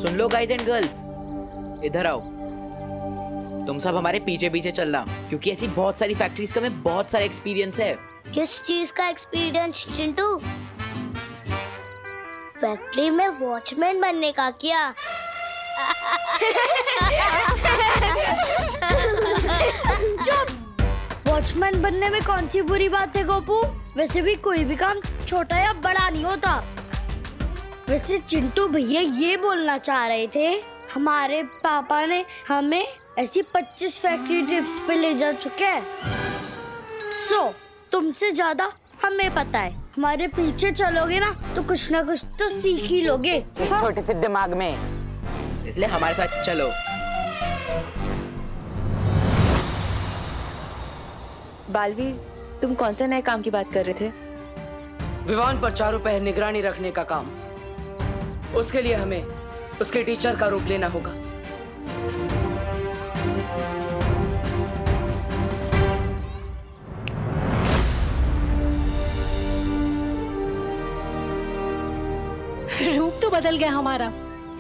Soon low guys and girls, इधर आओ। तुम सब हमारे पीछे पीछे चलना, क्योंकि ऐसी बहुत सारी फैक्ट्रीज का हमें बहुत सारा एक्सपीरियंस है। किस चीज का एक्सपीरियंस चिंटू? फैक्ट्री में वॉचमैन बनने का क्या? वॉचमैन बनने में कौन सी बुरी बात है गोपू? वैसे भी कोई भी काम छोटा या बड़ा नहीं होता। वैसे चिंटू भैया ये बोलना चाह रहे थे, हमारे पापा ने हमें ऐसी 25 फैक्ट्री ट्रिप्स पे ले जा चुके हैं। तुमसे ज्यादा हमें पता है। हमारे पीछे चलोगे ना तो कुछ ना कुछ तो सीख ही लोगे। इस छोटे से दिमाग में, इसलिए हमारे साथ चलो। बालवीर, तुम कौन से नए काम की बात कर रहे थे? विवान पर चारों पहर निगरानी रखने का काम। उसके लिए हमें उसके टीचर का रूप लेना होगा। रूप तो बदल गया हमारा,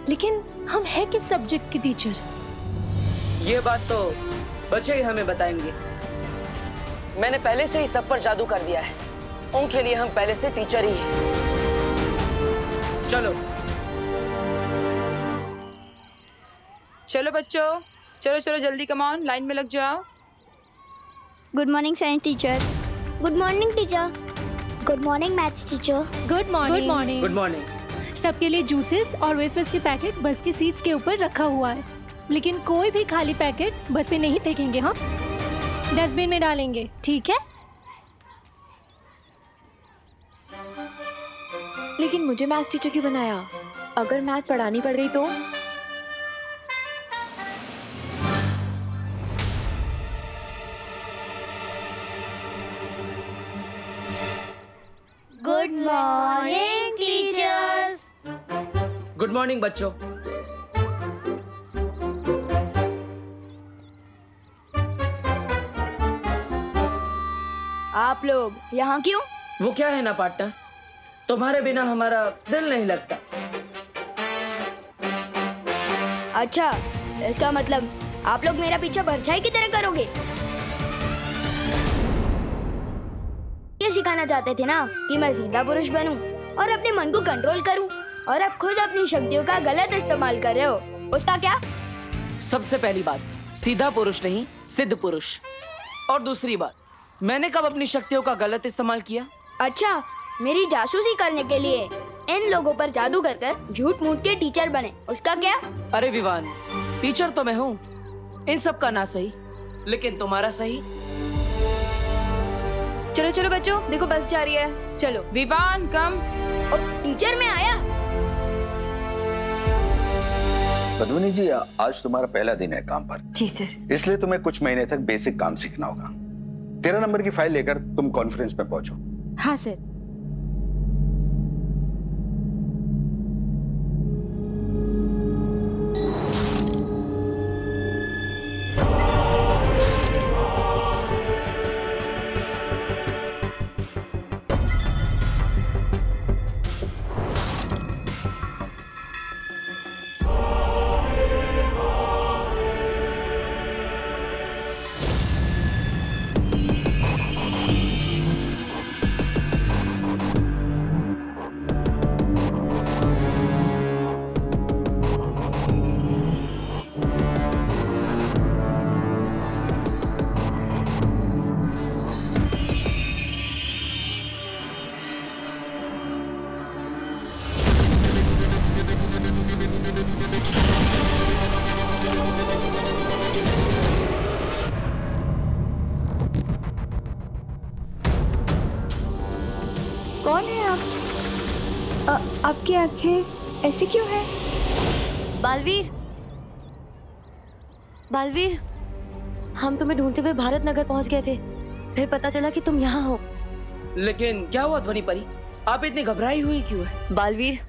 लेकिन हम है किस सब्जेक्ट के टीचर? ये बात तो बच्चे ही हमें बताएंगे। मैंने पहले से ही सब पर जादू कर दिया है। उनके लिए हम पहले से टीचर ही हैं। चलो चलो बच्चों, चलो चलो जल्दी, कम ऑन, लाइन में लग जाओ। Good morning science teacher. Good morning teacher. Good morning maths teacher. Good morning. Good morning. Good morning. सबके लिए जूसेस और वेफर्स के पैकेट बस की सीट्स के ऊपर रखा हुआ है, लेकिन कोई भी खाली पैकेट बस पे नहीं फेंकेंगे। हम डस्टबिन में डालेंगे, ठीक है? लेकिन मुझे मैथ्स टीचर क्यों बनाया? अगर मैथ्स पढ़ानी पड़ रही तो? Good morning teachers. Good morning बच्चों। आप लोग यहाँ क्यों? वो क्या है ना पार्टनर, तुम्हारे बिना हमारा दिल नहीं लगता। अच्छा, इसका मतलब आप लोग मेरा पीछा परछाई की तरह करोगे? ये सिखाना चाहते थे ना कि मैं सीधा पुरुष बनूं और अपने मन को कंट्रोल करूं, और अब खुद अपनी शक्तियों का गलत इस्तेमाल कर रहे हो। उसका क्या? सबसे पहली बात, सीधा पुरुष नहीं, सिद्ध पुरुष। और दूसरी बात, मैंने कब अपनी शक्तियों का गलत इस्तेमाल किया? अच्छा, मेरी जासूसी करने के लिए इन लोगों पर जादू कर कर झूठ मूठ के टीचर बने, उसका क्या? अरे विवान, टीचर तो मैं हूँ, इन सब का ना सही, लेकिन तुम्हारा सही। चलो चलो बच्चों, देखो बस जा रही है। चलो विवान कम। और टीचर में आया। पद्मिनी जी, आज तुम्हारा पहला दिन है काम पर। जी सर। इसलिए तुम्हें कुछ महीने तक बेसिक काम सीखना होगा। 13 नंबर की फाइल लेकर तुम कॉन्फ्रेंस में पहुंचो। हाँ सर। कौन है आप? आपकी आंखें ऐसी क्यों है? बालवीर, बालवीर, हम तुम्हें ढूंढते हुए भारत नगर पहुंच गए थे, फिर पता चला कि तुम यहाँ हो। लेकिन क्या हुआ ध्वनि परी, आप इतनी घबराई हुई क्यों है? बालवीर,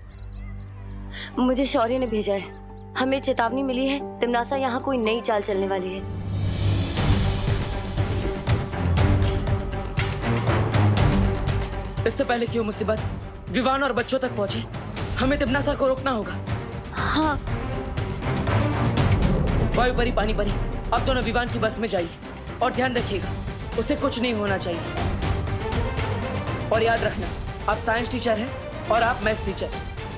मुझे शौर्य ने भेजा है। हमें चेतावनी मिली है, तिमनासा यहाँ कोई नई चाल चलने वाली है। इससे पहले क्यों मुसीबत विवान और बच्चों तक पहुंचे, हमें तिमनासा को रोकना होगा। हाँ, वायु परी, पानी परी, अब दोनों विमान की बस में जाइए और ध्यान रखिएगा उसे कुछ नहीं होना चाहिए। और याद रखना, आप साइंस टीचर हैं और आप मैथ्स टीचर।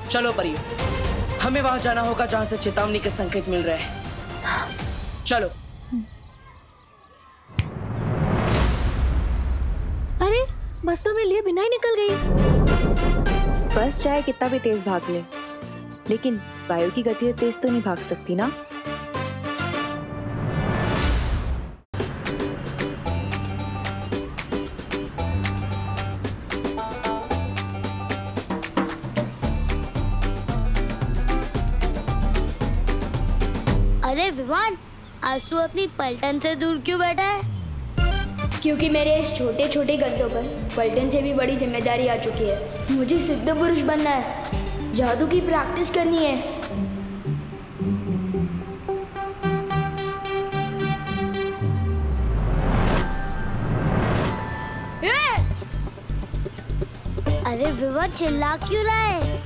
चलो परियो, हमें वहां जाना होगा जहां से चेतावनी के संकेत मिल रहे हैं। चलो। अरे बस तो मेरे लिए बिना ही निकल गई। बस चाहे कितना भी तेज भाग ले, लेकिन वायु की गति से तेज तो नहीं भाग सकती ना। अरे विवान, आज तू अपनी पलटन से दूर क्यों बैठा है? क्योंकि मेरे इस छोटे छोटे गद्दों पर पलटन से भी बड़ी जिम्मेदारी आ चुकी है। मुझे सिद्ध पुरुष बनना है, जादू की प्रैक्टिस करनी है। अरे विवान, चिल्ला क्यों रहा है?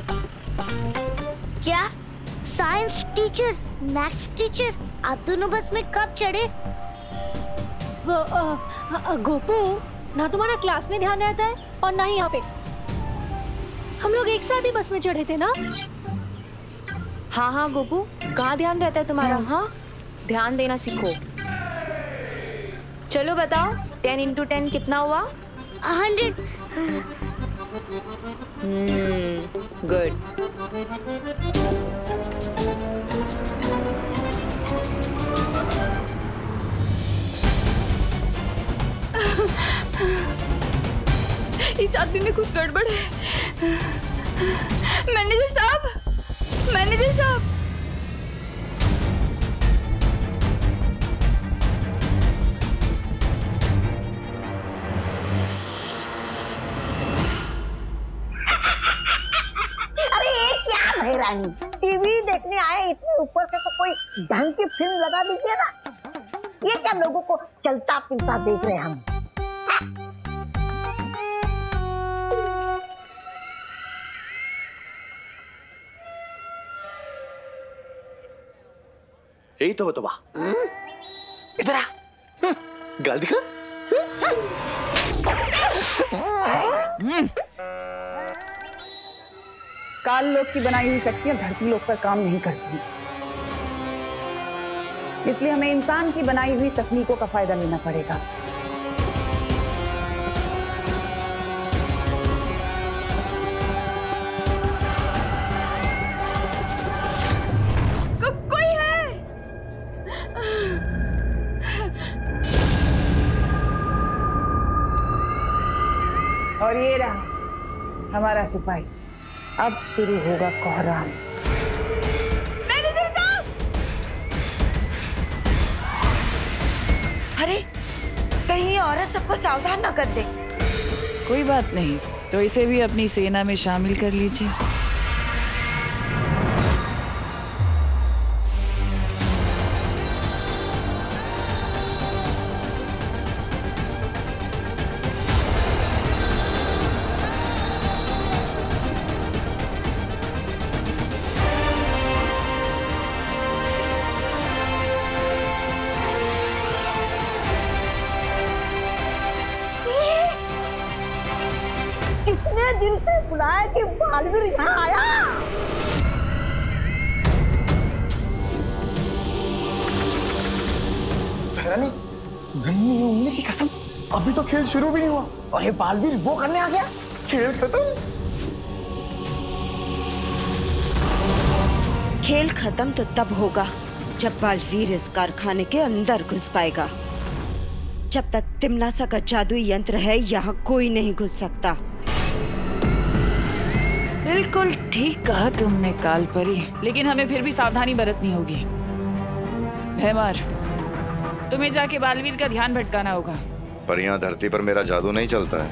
क्या साइंस टीचर, मैथ्स टीचर, आप दोनों बस में कब चढ़े? गोपू, ना तुम्हारा क्लास में ध्यान रहता है और ना ही यहाँ पे। हम लोग एक साथ ही बस में चढ़े थे ना। हाँ हाँ गोपू, कहाँ ध्यान रहता है तुम्हारा? हाँ, ध्यान देना सीखो। चलो बताओ, 10 into 10 कितना हुआ? 100। गुड। इस आदमी में कुछ गड़बड़ है। मैनेजर साहब, मैनेजर साहब। अरे ये क्या भाई रानी, टीवी देखने आए, इतने ऊपर से तो कोई ढंग की फिल्म लगा दीजिए ना। ये क्या लोगों को चलता फिरता देख रहे हैं हम। यही तो बतवा, इधर आ, गाल दिखा। काल लोक की बनाई हुई शक्तियां धरती लोक पर काम नहीं करती, इसलिए हमें इंसान की बनाई हुई तकनीकों का फायदा लेना पड़ेगा। कोई है? और ये रहा हमारा सिपाही। अब शुरू होगा कोहराम। मैनेजर साहब! अरे कहीं औरत सबको सावधान न कर दे। कोई बात नहीं, तो इसे भी अपनी सेना में शामिल कर लीजिए। इसने दिल से बुलाया कि बालवीर यहाँ आया। रानी, गन्नी उंगली की कसम, अभी तो खेल शुरू भी नहीं हुआ और ये बालवीर वो करने आ गया। खेल खत्म। खेल खत्म तो तब होगा जब बालवीर इस कारखाने के अंदर घुस पाएगा। जब तक तिमनासा का जादुई यंत्र है, यहाँ कोई नहीं घुस सकता। बिल्कुल ठीक कहा तुमने कालपरी, लेकिन हमें फिर भी सावधानी बरतनी होगी। भैमार, तुम्हें जाके बालवीर का ध्यान भटकाना होगा। पर यहाँ धरती पर मेरा जादू नहीं चलता है।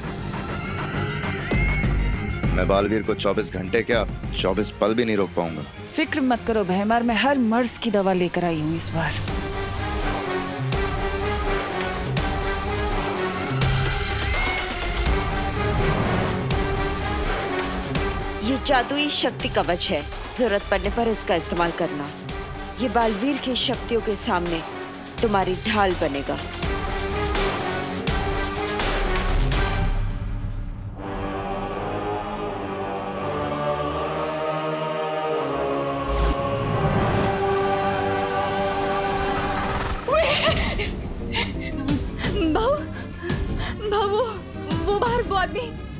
मैं बालवीर को 24 घंटे क्या 24 पल भी नहीं रोक पाऊंगा। फिक्र मत करो भैमार, मैं हर मर्ज की दवा लेकर आई हूँ इस बार। ये जादुई शक्ति कवच है, जरूरत पड़ने पर इसका इस्तेमाल करना। ये बालवीर की शक्तियों के सामने तुम्हारी ढाल बनेगा।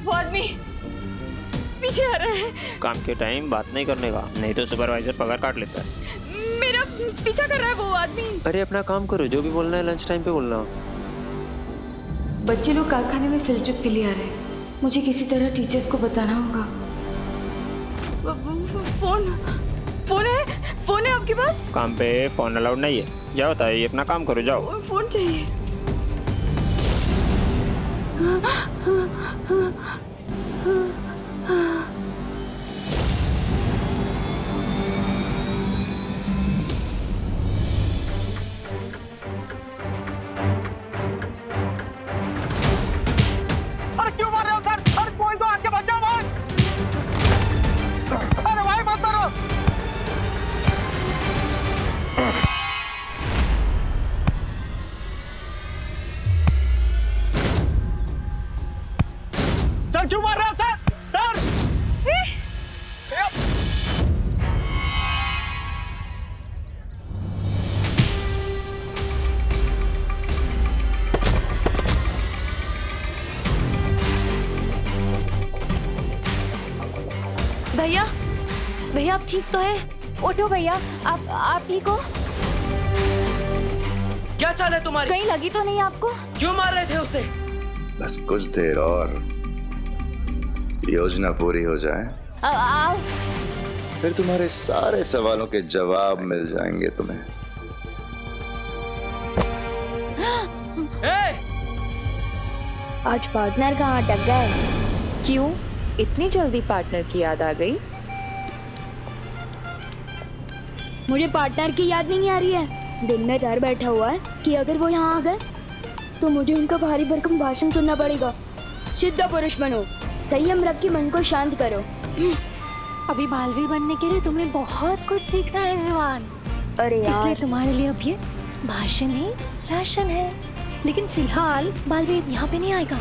वो आदमी पीछे आ रहा है। काम के टाइम बात नहीं करने का, नहीं तो सुपरवाइजर पगार काट लेता है। मेरा पीछा कर रहा है वो आदमी। अरे अपना काम करो, जो भी बोलना है लंच टाइम पे बोलना। बच्चे लोग कारखाने में फील्ड ट्रिप के लिए आ रहे हैं, मुझे किसी तरह टीचर्स को बताना होगा। फोन है आपके पास? काम पे फोन अलाउड नहीं है। जाओ ताई, अपना काम करो, जाओ। फोन चाहिए। अरे क्यों मार रहे हो सर? अरे कोई तो आके बच जाओ भाई। अरे भाई मत मारो। सर क्यों मार रहे हो सर? सर भैया, भैया आप ठीक तो हैं? उठो भैया, आप ठीक हो? क्या चाल है तुम्हारी? कहीं लगी तो नहीं आपको? क्यों मार रहे थे उसे? बस कुछ देर और योजना पूरी हो जाए, आओ। फिर तुम्हारे सारे सवालों के जवाब मिल जाएंगे तुम्हें। आज पार्टनर कहाँ अटक गए? क्यों इतनी जल्दी पार्टनर की याद आ गई? मुझे पार्टनर की याद नहीं आ रही है। दिन में डर बैठा हुआ है कि अगर वो यहाँ आ गए तो मुझे उनका भारी भरकम भाषण सुनना पड़ेगा। सिद्ध पुरुष बनो, संयम रख के मन को शांत करो। अभी बालवीर बनने के लिए तुम्हें बहुत कुछ सीखना है विवान। अरे यार, इसलिए तुम्हारे लिए अब ये भाषण ही राशन है। लेकिन फिलहाल बालवीर यहाँ पे नहीं आएगा।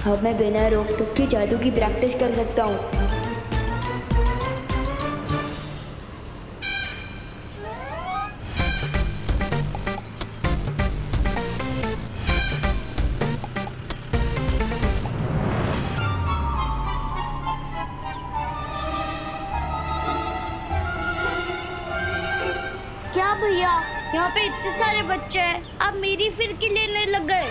अब मैं बिना रोक टोक के जादू की प्रैक्टिस कर सकता हूँ। क्या भैया, यहाँ पे इतने सारे बच्चे हैं, अब मेरी फिरकी लेने लग गए।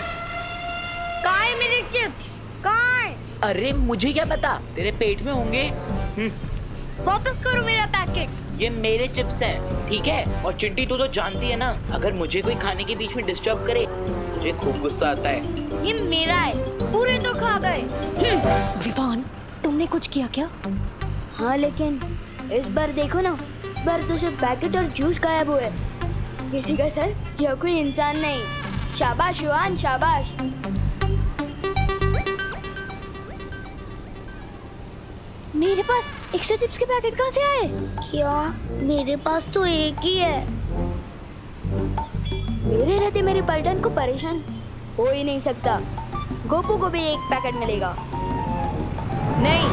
कहाँ है मेरे चिप्स? कहाँ है? अरे मुझे क्या पता, तेरे पेट में होंगे। वापस करो मेरा पैकेट। ये मेरे चिप्स हैं, ठीक है? और चिंटी तू तो जानती है ना, अगर मुझे कोई खाने के बीच में डिस्टर्ब करे मुझे खूब गुस्सा आता है। ये मेरा है, पूरे तो खा गए। विवान, तुमने कुछ किया क्या? हाँ लेकिन इस बार देखो ना, इस बार तो सिर्फ पैकेट और जूस गायब हुए। किसी का सर या कोई इंसान नहीं। शाबाश युवान, शाबाश। मेरे पास एक्स्ट्रा चिप्स के पैकेट कहाँ से आए? क्या? मेरे पास तो एक ही है। मेरे रहते मेरे पलटन को परेशान हो ही नहीं सकता। गोपू को भी एक पैकेट मिलेगा। नहीं,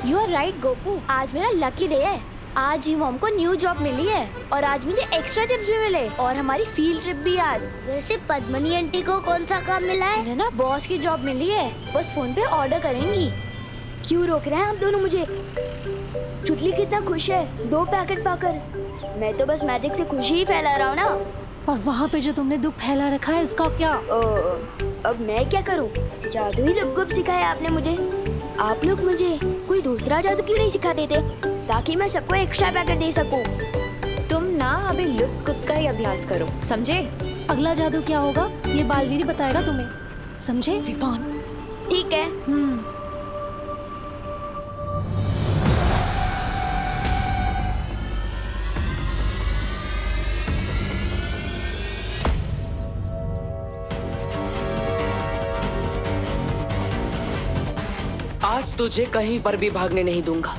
यू आर राइट गोपू, आज मेरा लकी डे है। आज ही मॉम को न्यू जॉब मिली है और आज मुझे एक्स्ट्रा चिप्स भी मिले और हमारी फील्ड ट्रिप भी आज। वैसे पद्मनी आंटी को कौन सा काम मिला है? ना बॉस की जॉब मिली है, बस फोन पे ऑर्डर करेंगी। क्यों रोक रहे हैं आप दोनों मुझे? चुटली कितना खुश है 2 पैकेट पाकर। मैं तो बस मैजिक से खुशी ही फैला रहा हूँ ना। और वहाँ पे जो तुमने दुख फैला रखा है इसका क्या? अब मैं क्या करूँ? जादू ही रब सिखाया आपने मुझे। आप लोग मुझे कोई दूसरा जादू क्यों नहीं सिखा देते ताकि मैं सबको एक्स्ट्रा पैकेट दे सकूं? तुम ना अभी लुक कुद का ही अभ्यास करो, समझे? अगला जादू क्या होगा ये बालवीर बताएगा तुम्हें, समझे विवान? ठीक है। आज तुझे कहीं पर भी भागने नहीं दूंगा।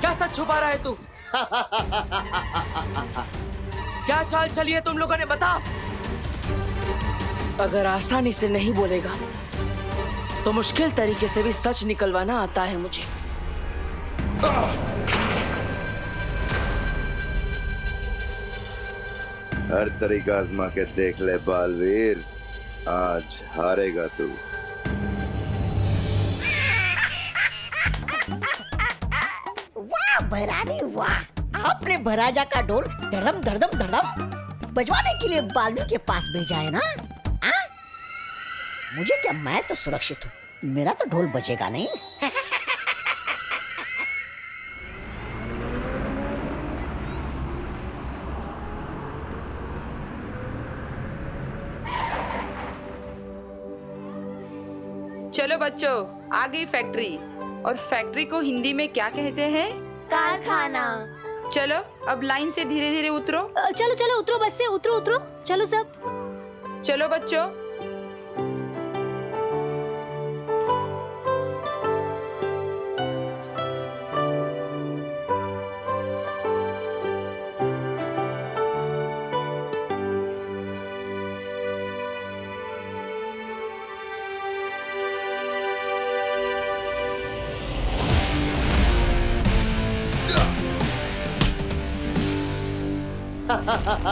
क्या सच छुपा रहा है तू? क्या चाल चली है तुम लोगों ने, बता। अगर आसानी से नहीं बोलेगा तो मुश्किल तरीके से भी सच निकलवाना आता है मुझे। हर तरीका आजमा के देख ले बालवीर, आज हारेगा तू। वाह भैरानी वाह, आपने भराजा का ढोल धड़म धड़म धड़म बजवाने के लिए बालवीर के पास भेजा है ना? आ? मुझे क्या, मैं तो सुरक्षित हूँ, मेरा तो ढोल बजेगा नहीं। चलो बच्चों, आ गई फैक्ट्री। और फैक्ट्री को हिंदी में क्या कहते हैं? कारखाना। चलो अब लाइन से धीरे धीरे उतरो। चलो चलो उतरो, बस से उतरो उतरो, चलो सब। चलो बच्चों।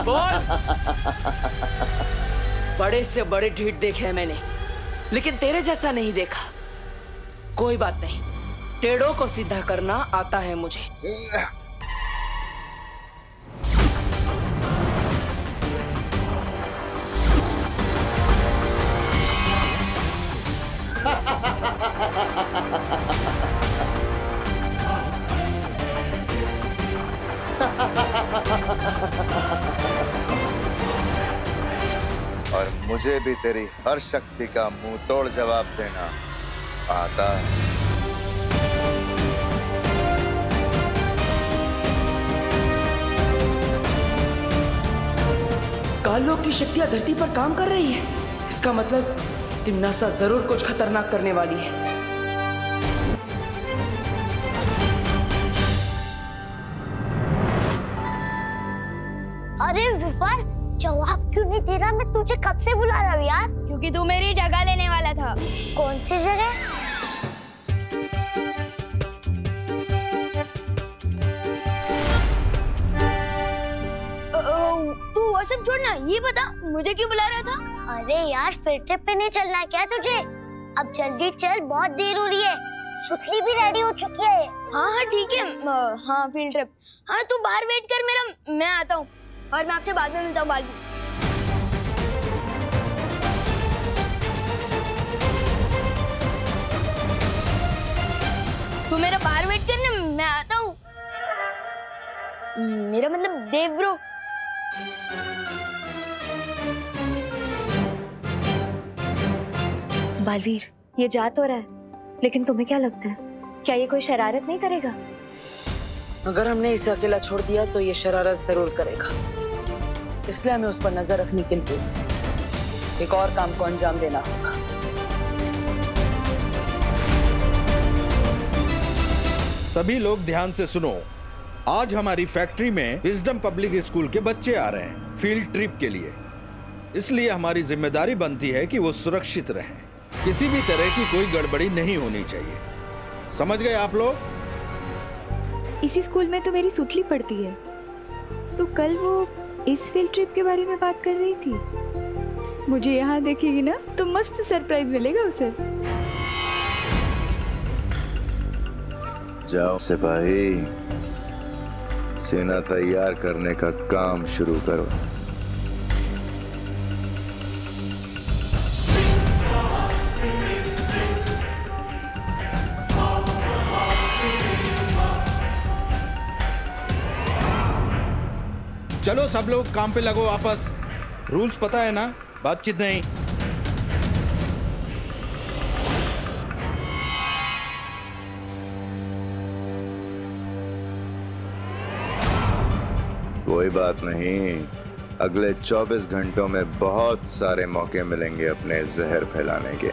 बोल। बड़े से बड़े ढीठ देखे हैं मैंने, लेकिन तेरे जैसा नहीं देखा। कोई बात नहीं, टेढ़ों को सीधा करना आता है मुझे। और मुझे भी तेरी हर शक्ति का मुंह तोड़ जवाब देना आता है। कालों की शक्तियां धरती पर काम कर रही है। इसका मतलब तिम्नासा जरूर कुछ खतरनाक करने वाली है। अरे विफर, जवाब क्यों नहीं दे रहा? मैं तुझे कब से बुला रहा हूँ यार। क्योंकि तू मेरी जगह लेने वाला था। कौन सी जगह? तू वो सब छोड़ना, ये बता मुझे क्यों बुला रहा था? अरे यार, फील्ड ट्रिप पे नहीं चलना क्या तुझे? अब जल्दी चल, बहुत देर हो रही है। सुतली भी रेडी हो चुकी है। हाँ हाँ ठीक है। हाँ फील्ड ट्रिप। हाँ तू बाहर वेट कर मेरा, मैं आता हूँ और मैं आपसे बाद में मिलता हूँ बालवी। तू मेरा बाहर वेट करने, मैं आता हूँ। मेरा मतलब देव ब्रो। बालवीर, ये जा तो रहा है, लेकिन तुम्हें क्या लगता है, क्या ये कोई शरारत नहीं करेगा? अगर हमने इसे अकेला छोड़ दिया तो ये शरारत जरूर करेगा, इसलिए हमें उस पर नजर रखने के लिए एक और काम को अंजाम देना होगा। सभी लोग ध्यान से सुनो। आज हमारी फैक्ट्री में विजडम पब्लिक स्कूल के बच्चे आ रहे हैं फील्ड ट्रिप के लिए, इसलिए हमारी जिम्मेदारी बनती है कि वो सुरक्षित रहें। किसी भी तरह की कोई गड़बड़ी नहीं होनी चाहिए, समझ गए आप लोग? इसी स्कूल में तो मेरी सुतली पढ़ती है, तो कल वो इस फील्ड ट्रिप के बारे में बात कर रही थी। मुझे यहाँ देखेगी ना तो मस्त सरप्राइज मिलेगा उसे। जाओ सिपाही, सेना तैयार करने का काम शुरू करो। चलो सब लोग काम पे लगो वापस। रूल्स पता है ना, बातचीत नहीं। कोई बात नहीं, अगले 24 घंटों में बहुत सारे मौके मिलेंगे अपने जहर फैलाने के।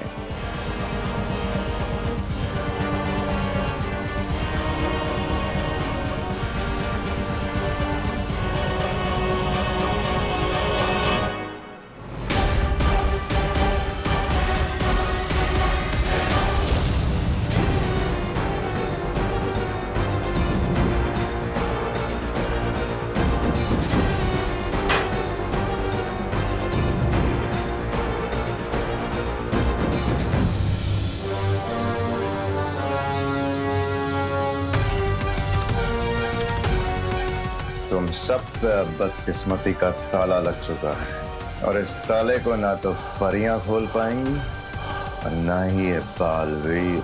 तुम सब पे अब बदकिस्मती का ताला लग चुका है और इस ताले को ना तो परियां खोल पाएंगी और ना ही ये बालवीर।